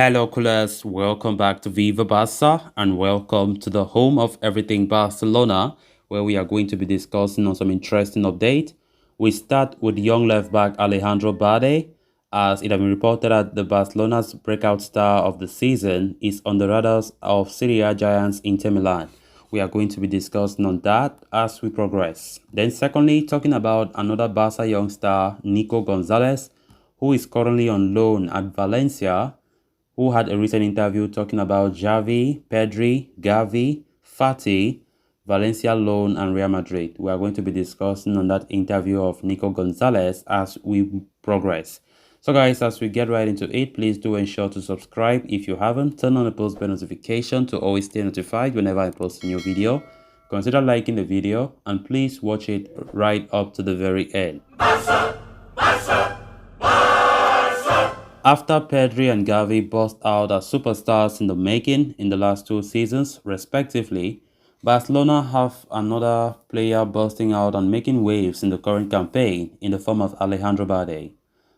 Hello, coolers. Welcome back to Viva Barça and welcome to the home of everything Barcelona, where we are going to be discussing on some interesting update. We start with young left back Alejandro Balde, as it has been reported that the Barcelona's breakout star of the season is on the radars of Serie A giants Inter Milan. We are going to be discussing on that as we progress. Then secondly, talking about another Barca young star, Nico Gonzalez, who is currently on loan at Valencia, who had a recent interview talking about Xavi, Pedri, Gavi, Fati, Valencia loan, and Real Madrid. We are going to be discussing on that interview of Nico Gonzalez as we progress. So guys, as we get right into it, please do ensure to subscribe if you haven't. Turn on the post bell notification to always stay notified whenever I post a new video. Consider liking the video and please watch it right up to the very end. Barça! Barça! After Pedri and Gavi burst out as superstars in the making in the last two seasons, respectively, Barcelona have another player bursting out and making waves in the current campaign in the form of Alejandro Balde.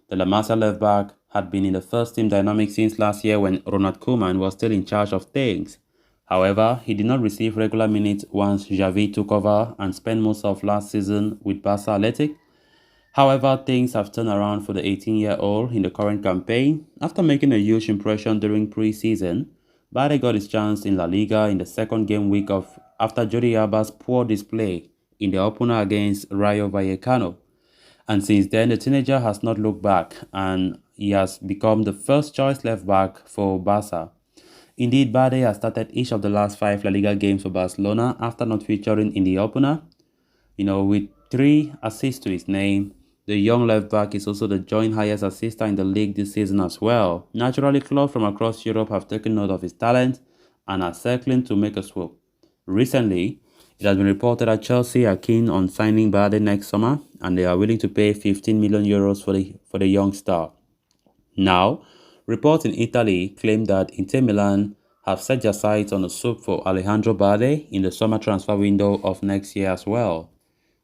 The La Masia left-back had been in the first-team dynamic since last year when Ronald Koeman was still in charge of things. However, he did not receive regular minutes once Xavi took over and spent most of last season with Barca Athletic. However, things have turned around for the 18-year-old in the current campaign. After making a huge impression during pre-season, Balde got his chance in La Liga in the second game week after Jordi Alba's poor display in the opener against Rayo Vallecano. And since then, the teenager has not looked back and he has become the first choice left back for Barca. Indeed, Balde has started each of the last 5 La Liga games for Barcelona after not featuring in the opener. With 3 assists to his name. The young left-back is also the joint highest assister in the league this season as well. Naturally, clubs from across Europe have taken note of his talent and are circling to make a swoop. Recently, it has been reported that Chelsea are keen on signing Balde next summer and they are willing to pay 15 million euros for the young star. Now, reports in Italy claim that Inter Milan have set their sights on a swoop for Alejandro Balde in the summer transfer window of next year as well.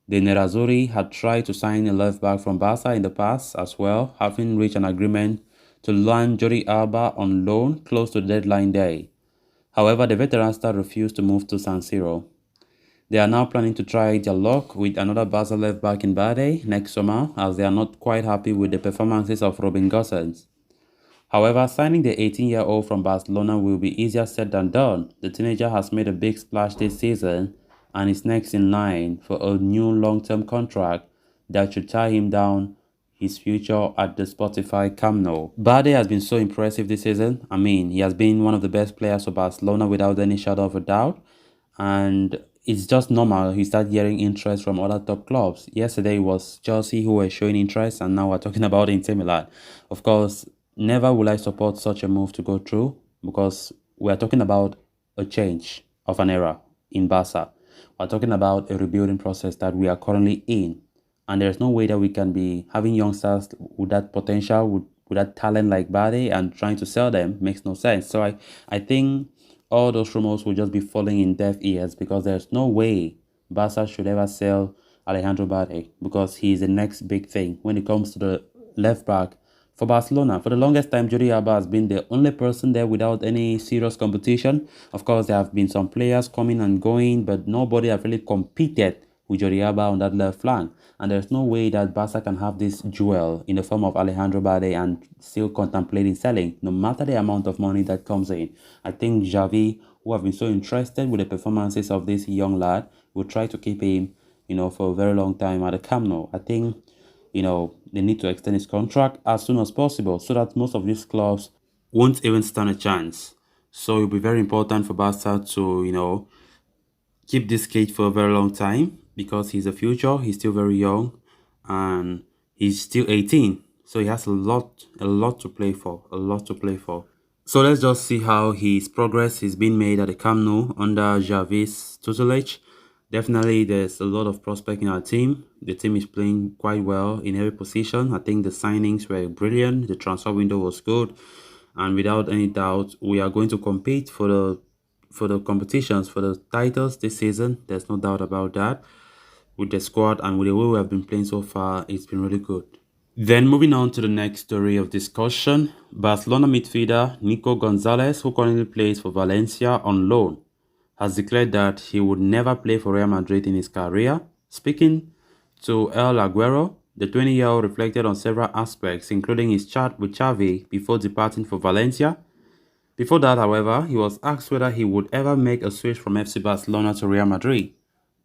The Nerazzurri had tried to sign a left-back from Barca in the past as well, having reached an agreement to land Jordi Alba on loan close to the deadline day. However, the veteran star refused to move to San Siro. They are now planning to try their luck with another Barca left-back in Balde next summer, as they are not quite happy with the performances of Robin Gosens. However, signing the 18-year-old from Barcelona will be easier said than done. The teenager has made a big splash this season and is next in line for a new long-term contract that should tie him down his future at the Spotify Camp Nou. Balde has been so impressive this season. I mean, he has been one of the best players for Barcelona without any shadow of a doubt. And it's just normal he started hearing interest from other top clubs. Yesterday it was Chelsea who were showing interest, and now we're talking about Inter Milan. Of course, never will I support such a move to go through because we're talking about a change of an era in Barca. We're talking about a rebuilding process that we are currently in. And there's no way that we can be having youngsters with that potential, with that talent like Balde and trying to sell them makes no sense. So I think all those rumors will just be falling in deaf ears because there's no way Barca should ever sell Alejandro Balde because he's the next big thing when it comes to the left back for Barcelona. For the longest time, Jordi Alba has been the only person there without any serious competition. Of course, there have been some players coming and going, but nobody has really competed with Jordi Alba on that left flank. And there's no way that Barca can have this jewel in the form of Alejandro Balde and still contemplating selling, no matter the amount of money that comes in. I think Xavi, who have been so interested with the performances of this young lad, will try to keep him, for a very long time at the Camp Nou. I think they need to extend his contract as soon as possible so that most of these clubs won't even stand a chance. So it'll be very important for Barca to, keep this kid for a very long time because he's the future. He's still very young and he's still 18. So he has a lot to play for, So let's just see how his progress is being made at the Camp Nou under Xavi's tutelage. Definitely, there's a lot of prospect in our team. The team is playing quite well in every position. I think the signings were brilliant. The transfer window was good. And without any doubt, we are going to compete for the competitions, for the titles this season. There's no doubt about that. With the squad and with the way we have been playing so far, it's been really good. Then moving on to the next story of discussion, Barcelona midfielder Nico Gonzalez, who currently plays for Valencia on loan, has declared that he would never play for Real Madrid in his career. Speaking to El Aguero, the 20-year-old reflected on several aspects, including his chat with Xavi before departing for Valencia. Before that, however, he was asked whether he would ever make a switch from FC Barcelona to Real Madrid.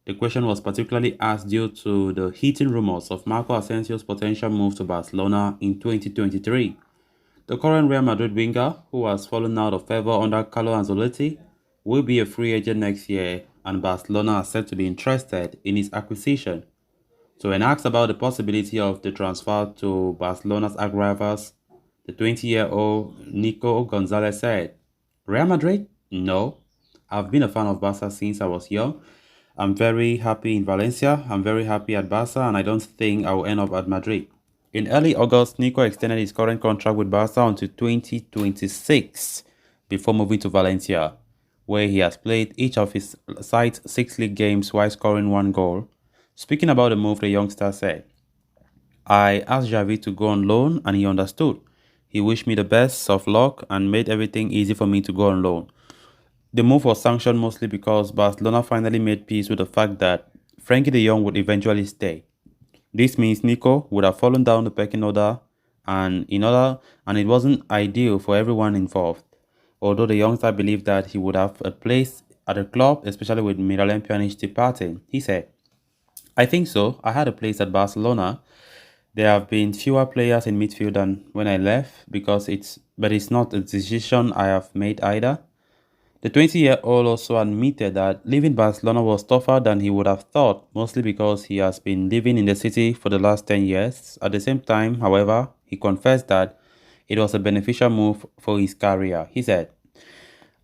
The question was particularly asked due to the heating rumors of Marco Asensio's potential move to Barcelona in 2023. The current Real Madrid winger, who has fallen out of favor under Carlo Ancelotti, will be a free agent next year, and Barcelona are said to be interested in his acquisition. So when asked about the possibility of the transfer to Barcelona's arch rivals, the 20-year-old Nico Gonzalez said, "Real Madrid? No. I've been a fan of Barca since I was young. I'm very happy in Valencia, I'm very happy at Barca, and I don't think I will end up at Madrid." In early August, Nico extended his current contract with Barca until 2026 before moving to Valencia, where he has played each of his side's 6 league games while scoring 1 goal. Speaking about the move, the youngster said, "I asked Xavi to go on loan and he understood. He wished me the best of luck and made everything easy for me to go on loan. The move was sanctioned mostly because Barcelona finally made peace with the fact that Frankie de Jong would eventually stay. This means Nico would have fallen down the pecking order and it wasn't ideal for everyone involved. Although the youngster believed that he would have a place at the club, especially with Miralem Pjanic departing. He said, "I think so. I had a place at Barcelona. There have been fewer players in midfield than when I left but it's not a decision I have made either." The 20-year-old also admitted that leaving Barcelona was tougher than he would have thought, mostly because he has been living in the city for the last 10 years. At the same time, however, he confessed that it was a beneficial move for his career. He said,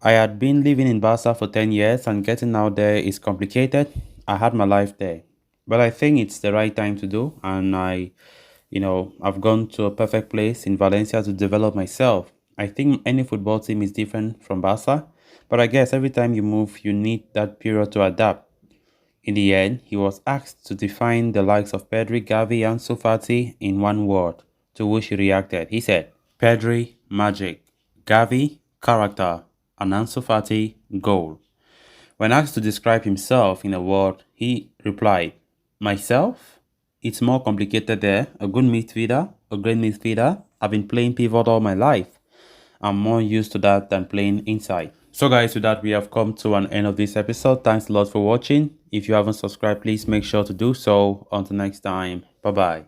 "I had been living in Barca for 10 years and getting out there is complicated. I had my life there. But I think it's the right time to do, and I've gone to a perfect place in Valencia to develop myself. I think any football team is different from Barca, but I guess every time you move, you need that period to adapt." In the end, he was asked to define the likes of Pedri, Gavi, and Ansu Fati in one word, to which he reacted. He said, "Pedri, magic; Gavi, character; and Ansu Fati, goal." When asked to describe himself in a word, he replied, "Myself? It's more complicated there. A good midfielder, a great midfielder. I've been playing pivot all my life. I'm more used to that than playing inside." So guys, with that, we have come to an end of this episode. Thanks a lot for watching. If you haven't subscribed, please make sure to do so. Until next time, bye bye.